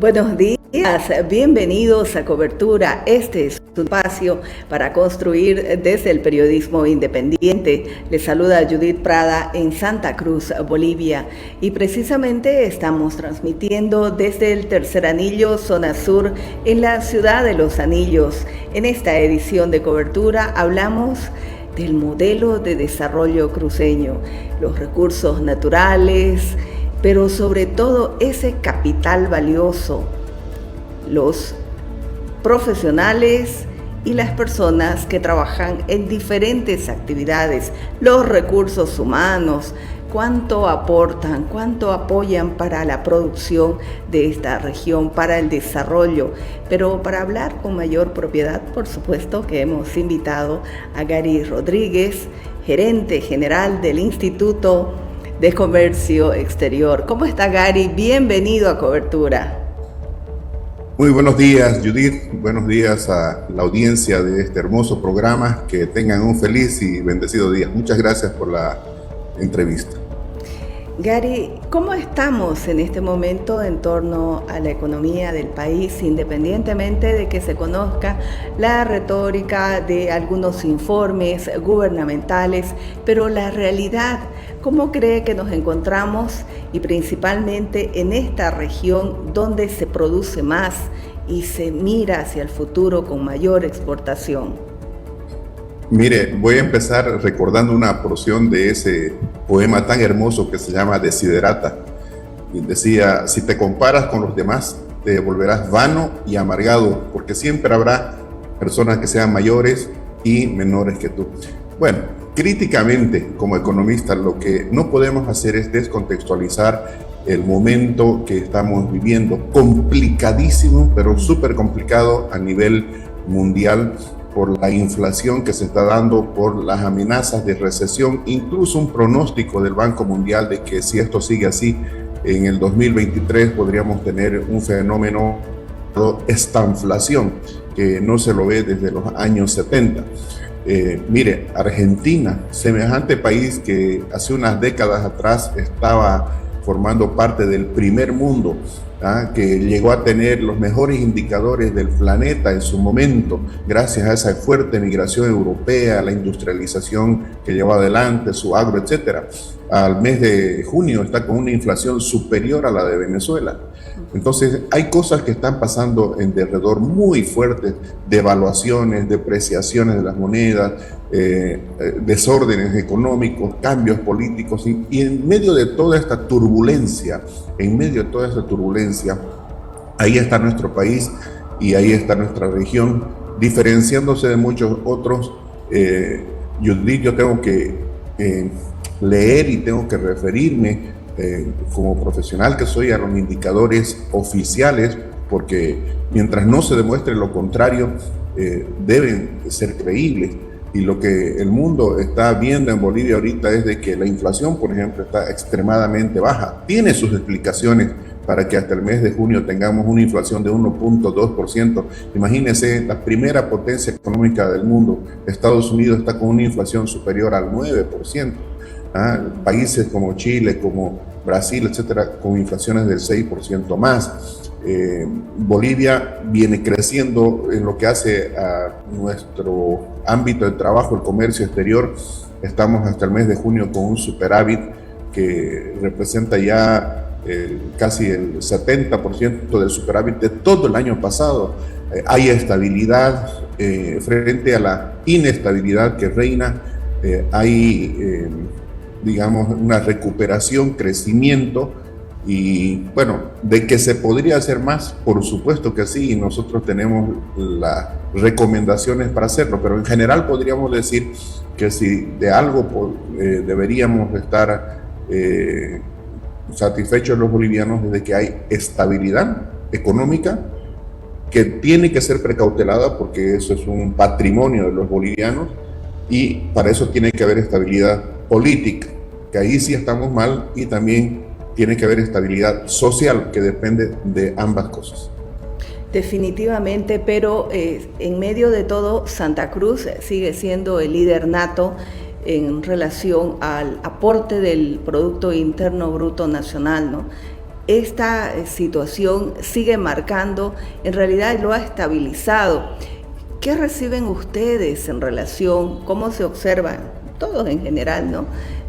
Buenos días, bienvenidos a Cobertura. Este es un espacio para construir desde el periodismo independiente. Les saluda Judith Prada en Santa Cruz, Bolivia. Y precisamente estamos transmitiendo desde el Tercer Anillo, zona sur, en la ciudad de Los Anillos. En esta edición de Cobertura hablamos del modelo de desarrollo cruceño, los recursos naturales, pero sobre todo ese capital valioso, los profesionales y las personas que trabajan en diferentes actividades, los recursos humanos, cuánto aportan, cuánto apoyan para la producción de esta región, para el desarrollo. Pero para hablar con mayor propiedad, por supuesto que hemos invitado a Gary Rodríguez, gerente general del Instituto de Comercio Exterior. ¿Cómo está, Gary? Bienvenido a Cobertura. Muy buenos días, Judith. Buenos días a la audiencia de este hermoso programa. Que tengan un feliz y bendecido día. Muchas gracias por la entrevista. Gary, ¿cómo estamos en este momento en torno a la economía del país, independientemente de que se conozca la retórica de algunos informes gubernamentales, pero la realidad? ¿Cómo cree que nos encontramos y principalmente en esta región donde se produce más y se mira hacia el futuro con mayor exportación? Mire, voy a empezar recordando una porción de ese poema tan hermoso que se llama Desiderata. Y decía: si te comparas con los demás, te volverás vano y amargado, porque siempre habrá personas que sean mayores y menores que tú. Bueno, críticamente, como economista, lo que no podemos hacer es descontextualizar el momento que estamos viviendo, complicadísimo, pero súper complicado a nivel mundial, por la inflación que se está dando, por las amenazas de recesión, incluso un pronóstico del Banco Mundial de que si esto sigue así, en el 2023 podríamos tener un fenómeno de estanflación, que no se lo ve desde los años 70. Mire, Argentina, semejante país que hace unas décadas atrás estaba formando parte del primer mundo, que llegó a tener los mejores indicadores del planeta en su momento, gracias a esa fuerte migración europea, la industrialización que llevó adelante, su agro, etcétera. Al mes de junio está con una inflación superior a la de Venezuela. Entonces hay cosas que están pasando en derredor muy fuertes: devaluaciones, depreciaciones de las monedas, desórdenes económicos, cambios políticos, y en medio de toda esta turbulencia, ahí está nuestro país y ahí está nuestra región, diferenciándose de muchos otros. Yo tengo que leer y tengo que referirme como profesional que soy a los indicadores oficiales, porque mientras no se demuestre lo contrario, deben ser creíbles. Y lo que el mundo está viendo en Bolivia ahorita es de que la inflación, por ejemplo, está extremadamente baja. Tiene sus explicaciones para que hasta el mes de junio tengamos una inflación de 1.2%. Imagínense, la primera potencia económica del mundo, Estados Unidos, está con una inflación superior al 9%. Países como Chile, como Brasil, etcétera, con inflaciones del 6% más. Bolivia viene creciendo en lo que hace a nuestro ámbito de trabajo, el comercio exterior. Estamos hasta el mes de junio con un superávit que representa ya casi el 70% del superávit de todo el año pasado. Hay estabilidad frente a la inestabilidad que reina. Hay digamos, una recuperación, crecimiento, y bueno, de que se podría hacer más, por supuesto que sí, y nosotros tenemos las recomendaciones para hacerlo, pero en general podríamos decir que si de algo deberíamos estar satisfechos los bolivianos es de que hay estabilidad económica, que tiene que ser precautelada porque eso es un patrimonio de los bolivianos, y para eso tiene que haber estabilidad política, que ahí sí estamos mal, y también tiene que haber estabilidad social, que depende de ambas cosas. Definitivamente, pero en medio de todo, Santa Cruz sigue siendo el líder nato en relación al aporte del Producto Interno Bruto Nacional, ¿no? esta situación sigue marcando, en realidad lo ha estabilizado. ¿Qué reciben ustedes en relación, cómo se observan, todos en general, ¿no?,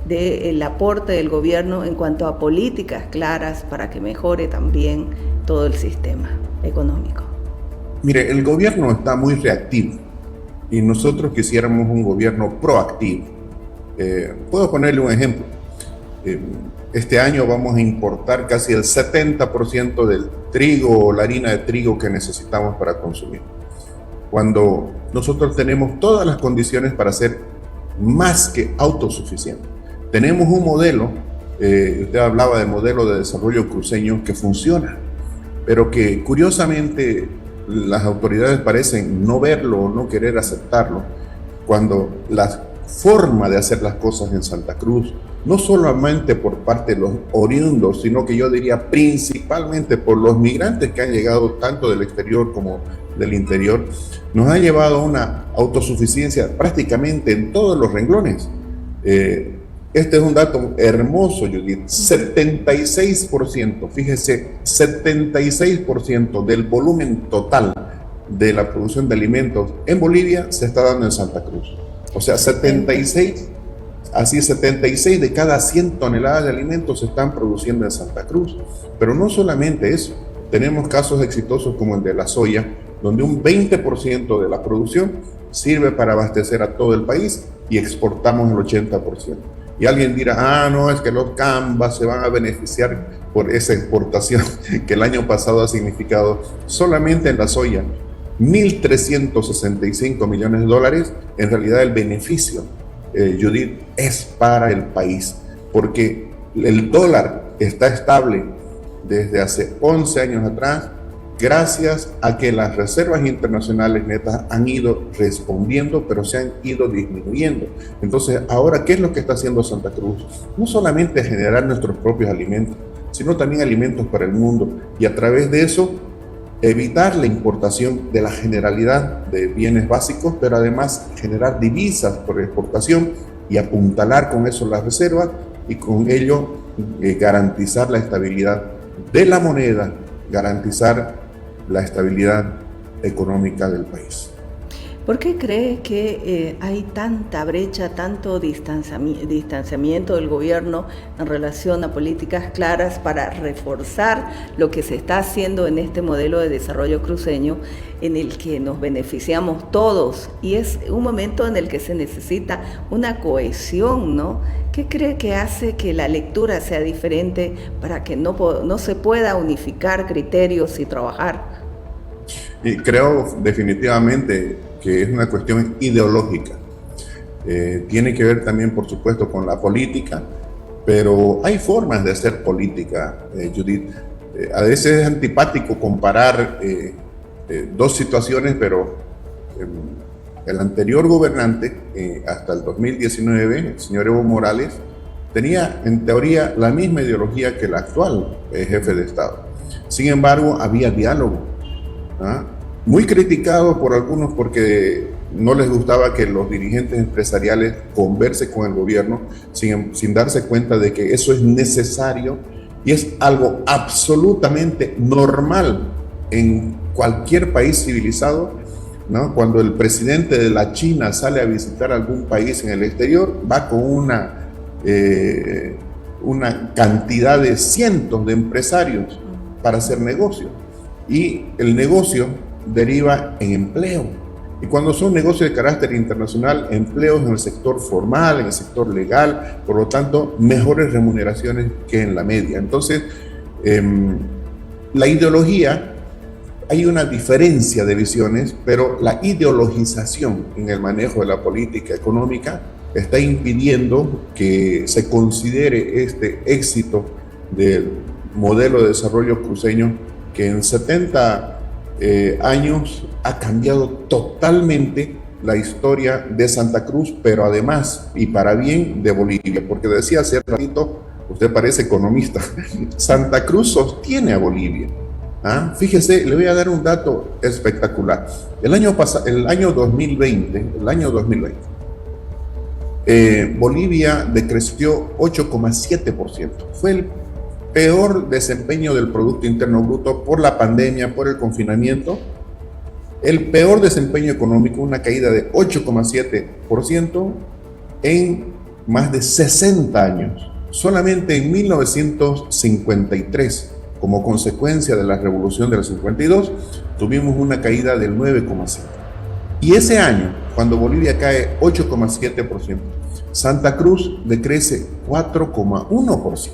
del aporte del gobierno en cuanto a políticas claras para que mejore también todo el sistema económico? Mire, el gobierno está muy reactivo y nosotros quisiéramos un gobierno proactivo. Puedo ponerle un ejemplo. Este año vamos a importar casi el 70% del trigo o la harina de trigo que necesitamos para consumir, cuando nosotros tenemos todas las condiciones para ser más que autosuficientes. Tenemos un modelo, usted hablaba del modelo de desarrollo cruceño que funciona, pero que curiosamente las autoridades parecen no verlo o no querer aceptarlo, cuando la forma de hacer las cosas en Santa Cruz, no solamente por parte de los oriundos, sino que yo diría principalmente por los migrantes que han llegado tanto del exterior como del interior, nos ha llevado a una autosuficiencia prácticamente en todos los renglones. Este es un dato hermoso, Judith. 76%, fíjese, 76% del volumen total de la producción de alimentos en Bolivia se está dando en Santa Cruz. O sea, 76 de cada 100 toneladas de alimentos se están produciendo en Santa Cruz. Pero no solamente eso, tenemos casos exitosos como el de la soya, donde un 20% de la producción sirve para abastecer a todo el país y exportamos el 80%. Y alguien dirá, no, es que los Cambas se van a beneficiar por esa exportación que el año pasado ha significado solamente en la soya $1.365 millones. En realidad el beneficio, Judith, es para el país, porque el dólar está estable desde hace 11 años atrás, gracias a que las reservas internacionales netas han ido respondiendo, pero se han ido disminuyendo. Entonces, ahora, ¿qué es lo que está haciendo Santa Cruz? No solamente generar nuestros propios alimentos, sino también alimentos para el mundo, y a través de eso, evitar la importación de la generalidad de bienes básicos, pero además generar divisas por exportación y apuntalar con eso las reservas y con ello garantizar la estabilidad de la moneda, garantizar la estabilidad económica del país. ¿Por qué cree que hay tanta brecha, tanto distanciamiento del gobierno en relación a políticas claras para reforzar lo que se está haciendo en este modelo de desarrollo cruceño en el que nos beneficiamos todos? Y es un momento en el que se necesita una cohesión, ¿no? ¿Qué cree que hace que la lectura sea diferente para que no se pueda unificar criterios y trabajar? Y creo definitivamente que es una cuestión ideológica. Tiene que ver también, por supuesto, con la política, pero hay formas de hacer política, Judith. A veces es antipático comparar dos situaciones, pero el anterior gobernante, hasta el 2019, el señor Evo Morales, tenía en teoría la misma ideología que el actual jefe de Estado. Sin embargo, había diálogo, ¿ah? Muy criticado por algunos porque no les gustaba que los dirigentes empresariales conversen con el gobierno sin darse cuenta de que eso es necesario y es algo absolutamente normal en cualquier país civilizado, ¿no? Cuando el presidente de la China sale a visitar algún país en el exterior, va con una cantidad de cientos de empresarios para hacer negocio, y el negocio deriva en empleo. Y cuando son negocios de carácter internacional, empleos en el sector formal, en el sector legal, por lo tanto, mejores remuneraciones que en la media. Entonces, la ideología, hay una diferencia de visiones, pero la ideologización en el manejo de la política económica está impidiendo que se considere este éxito del modelo de desarrollo cruceño, que en 70 años ha cambiado totalmente la historia de Santa Cruz, pero además, y para bien, de Bolivia, porque decía hace ratito, usted parece economista, Santa Cruz sostiene a Bolivia. ¿Ah? Fíjese, le voy a dar un dato espectacular. El año 2020, Bolivia decreció 8,7%. Fue peor desempeño del Producto Interno Bruto por la pandemia, por el confinamiento, el peor desempeño económico, una caída de 8,7% en más de 60 años. Solamente en 1953, como consecuencia de la Revolución del 52, tuvimos una caída del 9,5%. Y ese año, cuando Bolivia cae 8,7%, Santa Cruz decrece 4,1%.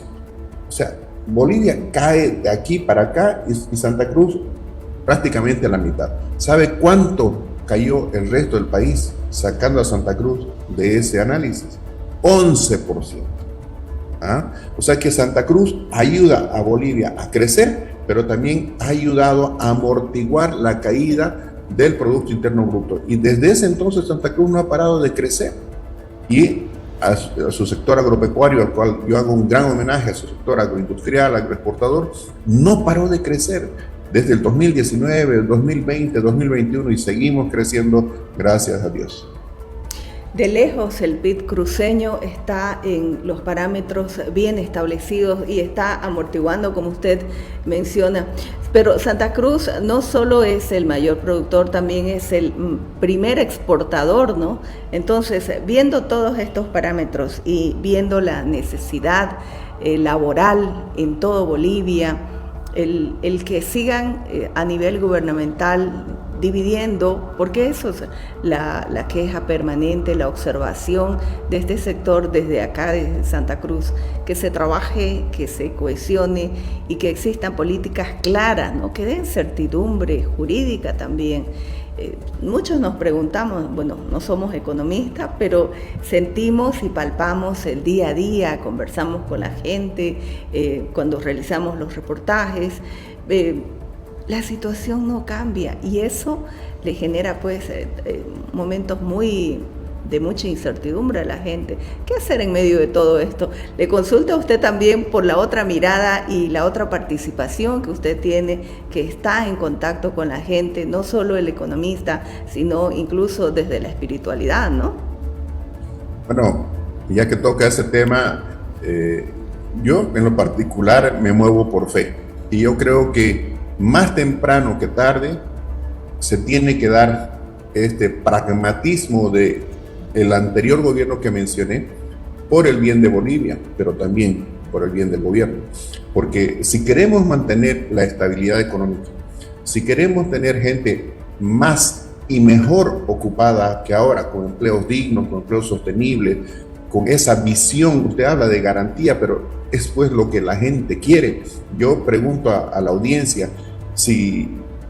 O sea, Bolivia cae de aquí para acá y Santa Cruz prácticamente a la mitad. ¿Sabe cuánto cayó el resto del país sacando a Santa Cruz de ese análisis? 11%. ¿Ah? O sea que Santa Cruz ayuda a Bolivia a crecer, pero también ha ayudado a amortiguar la caída del Producto Interno Bruto. Y desde ese entonces Santa Cruz no ha parado de crecer. Y a su sector agropecuario, al cual yo hago un gran homenaje, a su sector agroindustrial, agroexportador, no paró de crecer desde el 2019, el 2020, 2021 y seguimos creciendo, gracias a Dios. De lejos el PIB cruceño está en los parámetros bien establecidos y está amortiguando, como usted menciona. Pero Santa Cruz no solo es el mayor productor, también es el primer exportador, ¿no? Entonces, viendo todos estos parámetros y viendo la necesidad laboral en todo Bolivia, el que sigan a nivel gubernamental dividiendo, porque eso es la queja permanente, la observación de este sector desde acá, desde Santa Cruz, que se trabaje, que se cohesione y que existan políticas claras, ¿no? Que den certidumbre jurídica también. Muchos nos preguntamos, bueno, no somos economistas, pero sentimos y palpamos el día a día, conversamos con la gente, cuando realizamos los reportajes, la situación no cambia y eso le genera pues momentos de mucha incertidumbre a la gente. ¿Qué hacer en medio de todo esto? Le consulto a usted también por la otra mirada y la otra participación que usted tiene, que está en contacto con la gente, no solo el economista, sino incluso desde la espiritualidad, ¿no? Bueno, ya que toca ese tema, yo en lo particular me muevo por fe y yo creo que más temprano que tarde se tiene que dar este pragmatismo de el anterior gobierno que mencioné por el bien de Bolivia, pero también por el bien del gobierno. Porque si queremos mantener la estabilidad económica, si queremos tener gente más y mejor ocupada que ahora, con empleos dignos, con empleos sostenibles, con esa visión, usted habla de garantía, pero es pues lo que la gente quiere. Yo pregunto a la audiencia si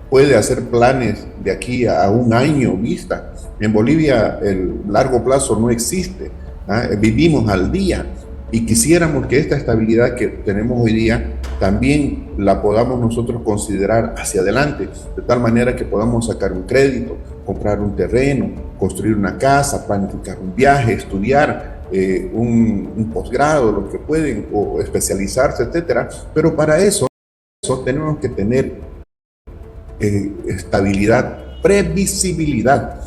puede hacer planes de aquí a un año vista. En Bolivia el largo plazo no existe, ¿ah? Vivimos al día y quisiéramos que esta estabilidad que tenemos hoy día también la podamos nosotros considerar hacia adelante, de tal manera que podamos sacar un crédito, comprar un terreno, construir una casa, planificar un viaje, estudiar un posgrado, lo que pueden, o especializarse, etcétera. Pero para eso tenemos que tener estabilidad, previsibilidad,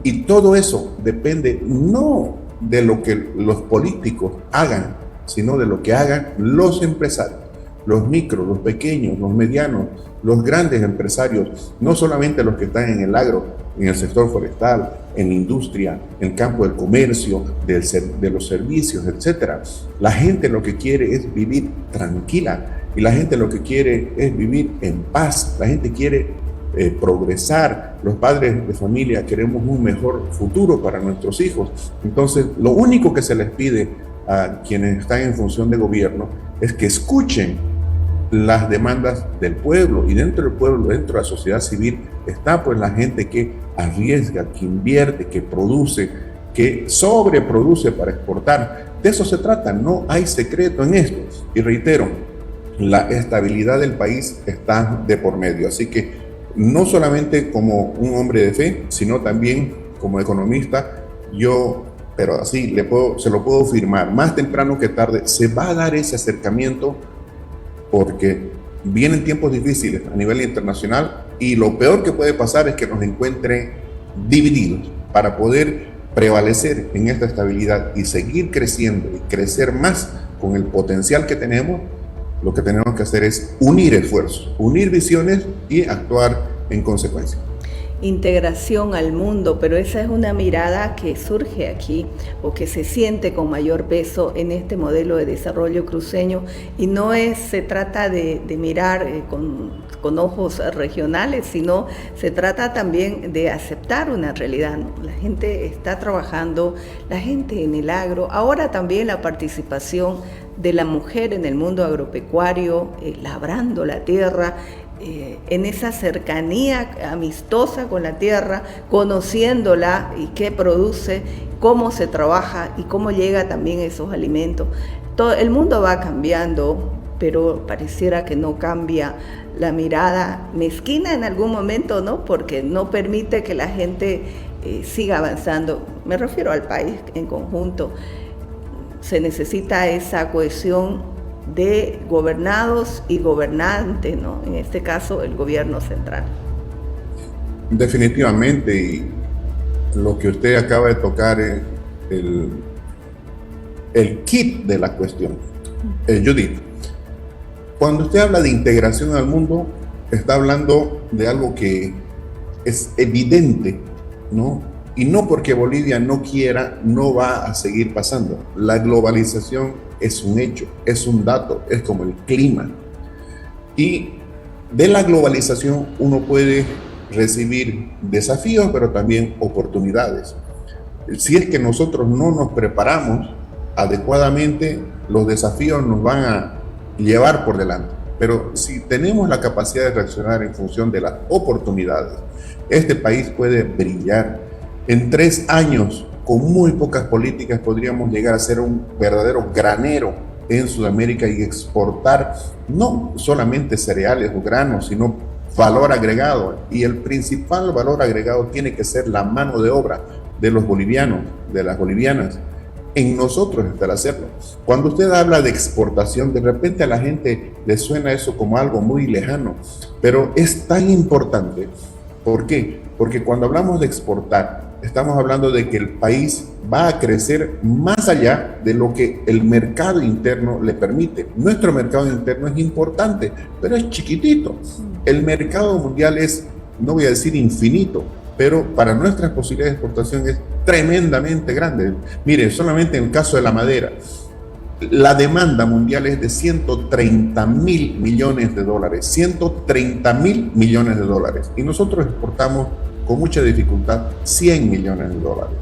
y todo eso depende no de lo que los políticos hagan, sino de lo que hagan los empresarios, los micros, los pequeños, los medianos, los grandes empresarios, no solamente los que están en el agro, en el sector forestal, en la industria, en el campo del comercio, de los servicios, etcétera. La gente lo que quiere es vivir tranquila y la gente lo que quiere es vivir en paz. La gente quiere progresar. Los padres de familia queremos un mejor futuro para nuestros hijos. Entonces, lo único que se les pide a quienes están en función de gobierno es que escuchen las demandas del pueblo, y dentro del pueblo, dentro de la sociedad civil, está pues la gente que arriesga, que invierte, que produce, que sobreproduce para exportar. De eso se trata, no hay secreto en esto. Y reitero, la estabilidad del país está de por medio. Así que no solamente como un hombre de fe, sino también como economista, pero así se lo puedo firmar, más temprano que tarde se va a dar ese acercamiento, porque vienen tiempos difíciles a nivel internacional y lo peor que puede pasar es que nos encuentren divididos. Para poder prevalecer en esta estabilidad y seguir creciendo y crecer más con el potencial que tenemos, lo que tenemos que hacer es unir esfuerzos, unir visiones y actuar en consecuencia. Integración al mundo, pero esa es una mirada que surge aquí o que se siente con mayor peso en este modelo de desarrollo cruceño, y no se trata de mirar con ojos regionales, sino se trata también de aceptar una realidad, ¿no? La gente está trabajando, la gente en el agro, ahora también la participación de la mujer en el mundo agropecuario, labrando la tierra, en esa cercanía amistosa con la tierra, conociéndola y qué produce, cómo se trabaja y cómo llega también esos alimentos. Todo el mundo va cambiando, pero pareciera que no cambia la mirada mezquina en algún momento, ¿no? Porque no permite que la gente siga avanzando. Me refiero al país en conjunto. Se necesita esa cohesión de gobernados y gobernantes, ¿no? En este caso, el gobierno central. Definitivamente, y lo que usted acaba de tocar es el kit de la cuestión. Judith, cuando usted habla de integración al mundo, está hablando de algo que es evidente, ¿no? Y no porque Bolivia no quiera, no va a seguir pasando. La globalización es un hecho, es un dato, es como el clima. Y de la globalización uno puede recibir desafíos, pero también oportunidades. Si es que nosotros no nos preparamos adecuadamente, los desafíos nos van a llevar por delante. Pero si tenemos la capacidad de reaccionar en función de las oportunidades, este país puede brillar. En 3 años, con muy pocas políticas, podríamos llegar a ser un verdadero granero en Sudamérica y exportar no solamente cereales o granos, sino valor agregado. Y el principal valor agregado tiene que ser la mano de obra de los bolivianos, de las bolivianas. En nosotros está el hacerlo. Cuando usted habla de exportación, de repente a la gente le suena eso como algo muy lejano, pero es tan importante. ¿Por qué? Porque cuando hablamos de exportar, estamos hablando de que el país va a crecer más allá de lo que el mercado interno le permite. Nuestro mercado interno es importante, pero es chiquitito. El mercado mundial es, no voy a decir infinito, pero para nuestras posibilidades de exportación es tremendamente grande. Mire, solamente en el caso de la madera, la demanda mundial es de 130.000 millones de dólares, 130.000 millones de dólares, y nosotros exportamos con mucha dificultad 100 millones de dólares.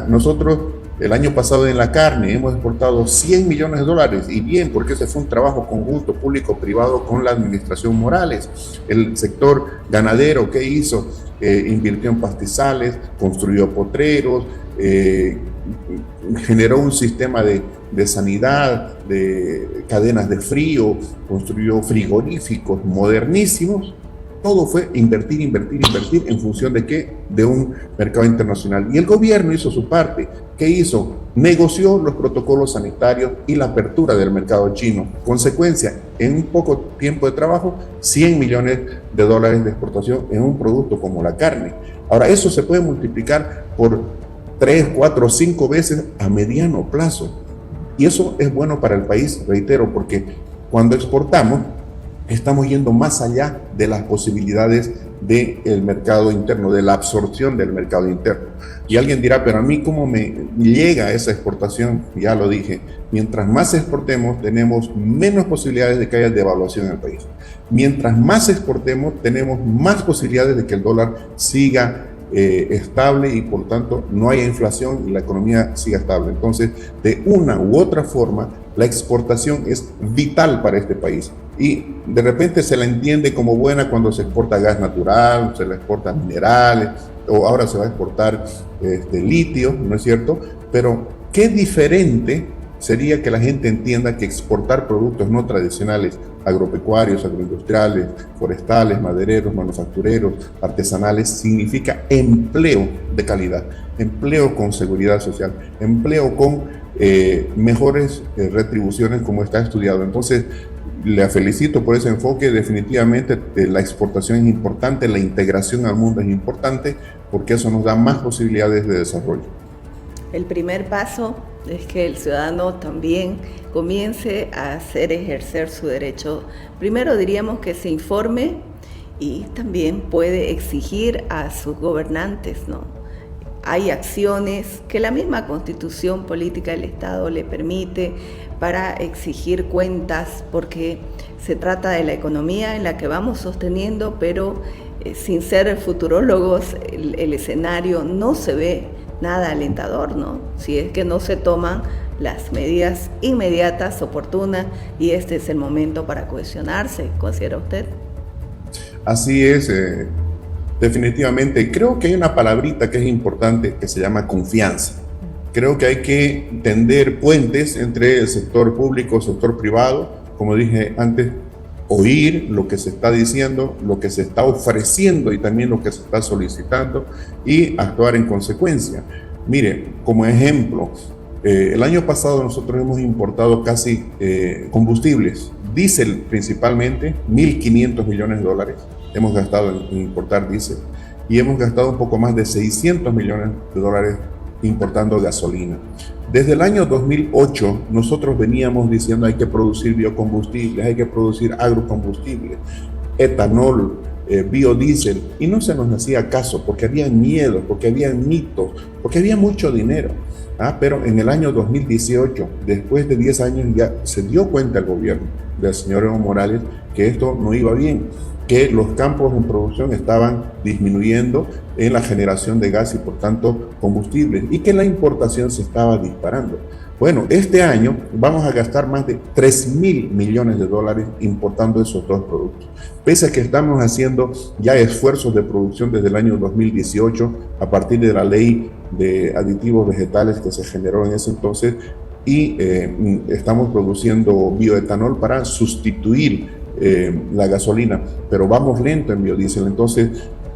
Nosotros el año pasado en la carne hemos exportado 100 millones de dólares, y bien, porque ese fue un trabajo conjunto público-privado con la administración Morales. El sector ganadero, ¿qué hizo? Invirtió en pastizales, construyó potreros, generó un sistema de sanidad, de cadenas de frío, construyó frigoríficos modernísimos. Todo fue invertir en función de ¿qué? De un mercado internacional. Y el gobierno hizo su parte. ¿Qué hizo? Negoció los protocolos sanitarios y la apertura del mercado chino. Consecuencia, en un poco tiempo de trabajo, 100 millones de dólares de exportación en un producto como la carne. Ahora, eso se puede multiplicar por 3, 4, 5 veces a mediano plazo. Y eso es bueno para el país, reitero, porque cuando exportamos, estamos yendo más allá de las posibilidades del mercado interno, de la absorción del mercado interno. Y alguien dirá, pero a mí ¿cómo me llega esa exportación? Ya lo dije, mientras más exportemos, tenemos menos posibilidades de que haya devaluación en el país. Mientras más exportemos, tenemos más posibilidades de que el dólar siga estable y por tanto no haya inflación y la economía siga estable. Entonces, de una u otra forma, la exportación es vital para este país. Y de repente se la entiende como buena cuando se exporta gas natural, se le exporta minerales, o ahora se va a exportar litio, ¿no es cierto? Pero qué diferente sería que la gente entienda que exportar productos no tradicionales, agropecuarios, agroindustriales, forestales, madereros, manufactureros, artesanales, significa empleo de calidad, empleo con seguridad social, empleo con mejores retribuciones como está estudiado. Entonces, le felicito por ese enfoque. Definitivamente la exportación es importante, la integración al mundo es importante, porque eso nos da más posibilidades de desarrollo. El primer paso es que el ciudadano también comience a hacer ejercer su derecho. Primero diríamos que se informe y también puede exigir a sus gobernantes, ¿no? Hay acciones que la misma Constitución Política del Estado le permite para exigir cuentas, porque se trata de la economía en la que vamos sosteniendo, pero sin ser futurólogos, el escenario no se ve nada alentador, ¿no? Si es que no se toman las medidas inmediatas, oportunas, y este es el momento para cohesionarse, ¿considera usted? Así es, definitivamente. Creo que hay una palabrita que es importante que se llama confianza. Creo que hay que tender puentes entre el sector público, el sector privado, como dije antes, oír lo que se está diciendo, lo que se está ofreciendo y también lo que se está solicitando y actuar en consecuencia. Mire, como ejemplo, el año pasado nosotros hemos importado casi combustibles, diésel principalmente, 1.500 millones de dólares hemos gastado en importar diésel y hemos gastado un poco más de 600 millones de dólares importando gasolina. Desde el año 2008 nosotros veníamos diciendo hay que producir biocombustibles, hay que producir agrocombustibles, etanol, biodiesel, y no se nos hacía caso porque había miedo, porque había mitos, porque había mucho dinero. Pero en el año 2018, después de 10 años, ya se dio cuenta el gobierno del señor Evo Morales que esto no iba bien, que los campos en producción estaban disminuyendo en la generación de gas y por tanto combustibles, y que la importación se estaba disparando. Bueno, este año vamos a gastar más de 3.000 millones de dólares importando esos dos productos. Pese a que estamos haciendo ya esfuerzos de producción desde el año 2018, a partir de la ley de aditivos vegetales que se generó en ese entonces, y estamos produciendo bioetanol para sustituir la gasolina, pero vamos lento en biodiesel. Entonces,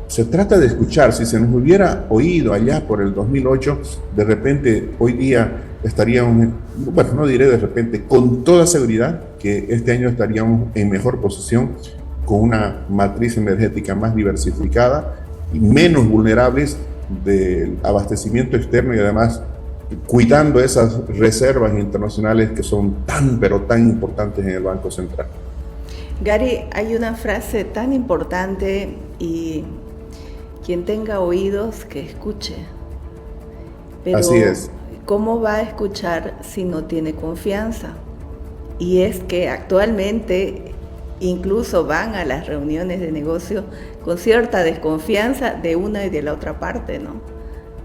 se trata de escuchar. Si se nos hubiera oído allá por el 2008, de repente hoy día estaríamos, bueno, no diré de repente, con toda seguridad que este año estaríamos en mejor posición, con una matriz energética más diversificada y menos vulnerables del abastecimiento externo, y además cuidando esas reservas internacionales que son tan, pero tan importantes en el Banco Central. Gary, hay una frase tan importante, y quien tenga oídos que escuche. Pero así es. ¿cómo va a escuchar si no tiene confianza? Y es que actualmente incluso van a las reuniones de negocio con cierta desconfianza de una y de la otra parte, ¿no?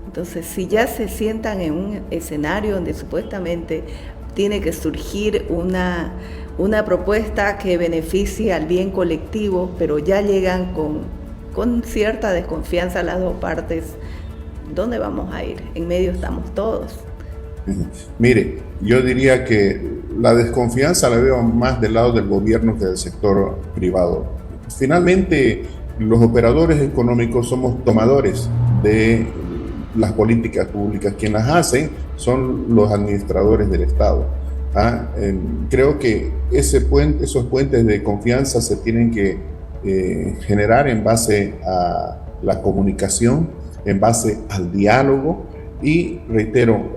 Entonces, si ya se sientan en un escenario donde supuestamente tiene que surgir una propuesta que beneficie al bien colectivo, pero ya llegan con cierta desconfianza las dos partes, ¿dónde vamos a ir? En medio estamos todos. Mire, yo diría que la desconfianza la veo más del lado del gobierno que del sector privado. Finalmente, los operadores económicos somos tomadores de las políticas públicas. Quienes las hacen son los administradores del Estado. Creo que esos puentes de confianza se tienen que generar en base a la comunicación, en base al diálogo y, reitero,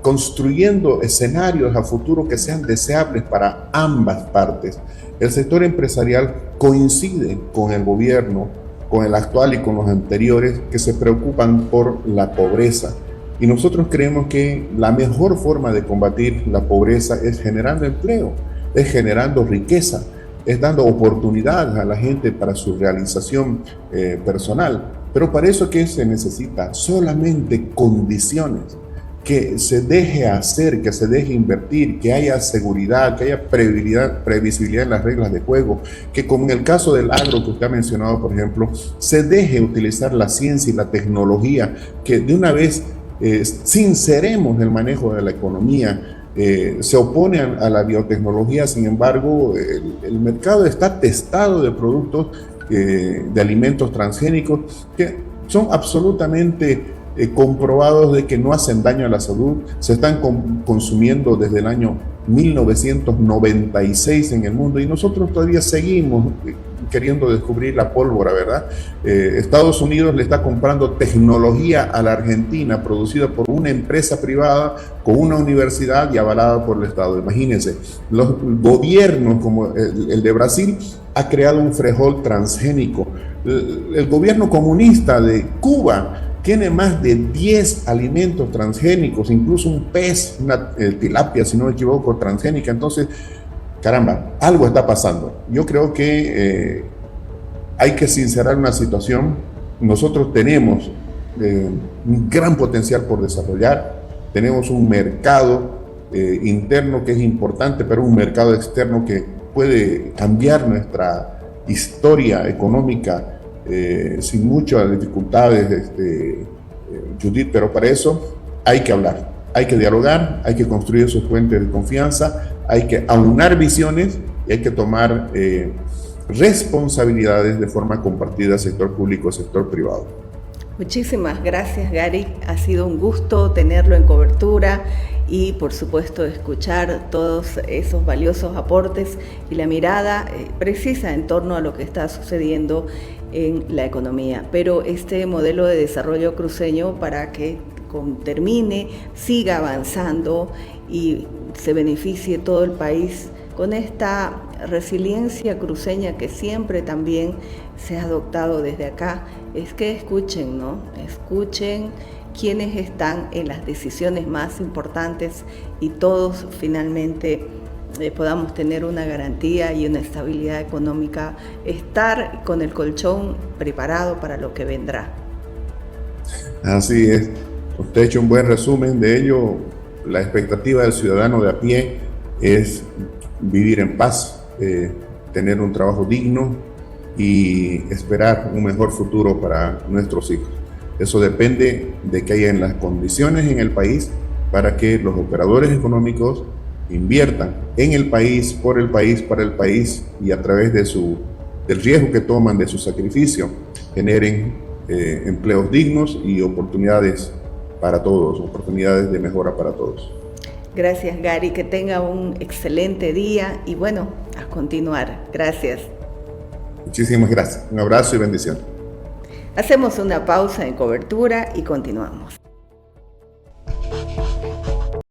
construyendo escenarios a futuro que sean deseables para ambas partes. El sector empresarial coincide con el gobierno, con el actual y con los anteriores, que se preocupan por la pobreza. Y nosotros creemos que la mejor forma de combatir la pobreza es generando empleo, es generando riqueza, es dando oportunidades a la gente para su realización personal. Pero para eso, ¿qué se necesita? Solamente condiciones, que se deje hacer, que se deje invertir, que haya seguridad, que haya previsibilidad en las reglas de juego, que como en el caso del agro que usted ha mencionado, por ejemplo, se deje utilizar la ciencia y la tecnología, que de una vez sinceremos el manejo de la economía. Se opone a la biotecnología, sin embargo, el mercado está testado de productos de alimentos transgénicos que son absolutamente comprobados de que no hacen daño a la salud. Se están consumiendo desde el año 1996 en el mundo y nosotros todavía seguimos queriendo descubrir la pólvora, ¿verdad? Estados Unidos le está comprando tecnología a la Argentina producida por una empresa privada con una universidad y avalada por el Estado. Imagínense, los gobiernos como el de Brasil ha creado un frijol transgénico. El gobierno comunista de Cuba tiene más de 10 alimentos transgénicos, incluso un pez, una tilapia, si no me equivoco, transgénica. Entonces, caramba, algo está pasando. Yo creo que hay que sincerar una situación. Nosotros tenemos un gran potencial por desarrollar. Tenemos un mercado interno que es importante, pero un mercado externo que puede cambiar nuestra historia económica sin muchas dificultades, Judith, pero para eso hay que hablar, hay que dialogar, hay que construir esos puentes de confianza, hay que aunar visiones y hay que tomar responsabilidades de forma compartida, sector público, sector privado. Muchísimas gracias, Gary. Ha sido un gusto tenerlo en cobertura y, por supuesto, escuchar todos esos valiosos aportes y la mirada precisa en torno a lo que está sucediendo en la economía. Pero este modelo de desarrollo cruceño, para que termine, siga avanzando y se beneficie todo el país con esta resiliencia cruceña que siempre también se ha adoptado desde acá, es que escuchen, ¿no? Escuchen quienes están en las decisiones más importantes y todos finalmente podamos tener una garantía y una estabilidad económica, estar con el colchón preparado para lo que vendrá. Así es. Usted ha hecho un buen resumen de ello. La expectativa del ciudadano de a pie es vivir en paz, tener un trabajo digno y esperar un mejor futuro para nuestros hijos. Eso depende de que haya las condiciones en el país para que los operadores económicos inviertan en el país, por el país, para el país y a través del riesgo que toman, de su sacrificio, generen empleos dignos y oportunidades para todos, oportunidades de mejora para todos. Gracias, Gary, que tenga un excelente día y bueno, a continuar. Gracias. Muchísimas gracias. Un abrazo y bendición. Hacemos una pausa en cobertura y continuamos.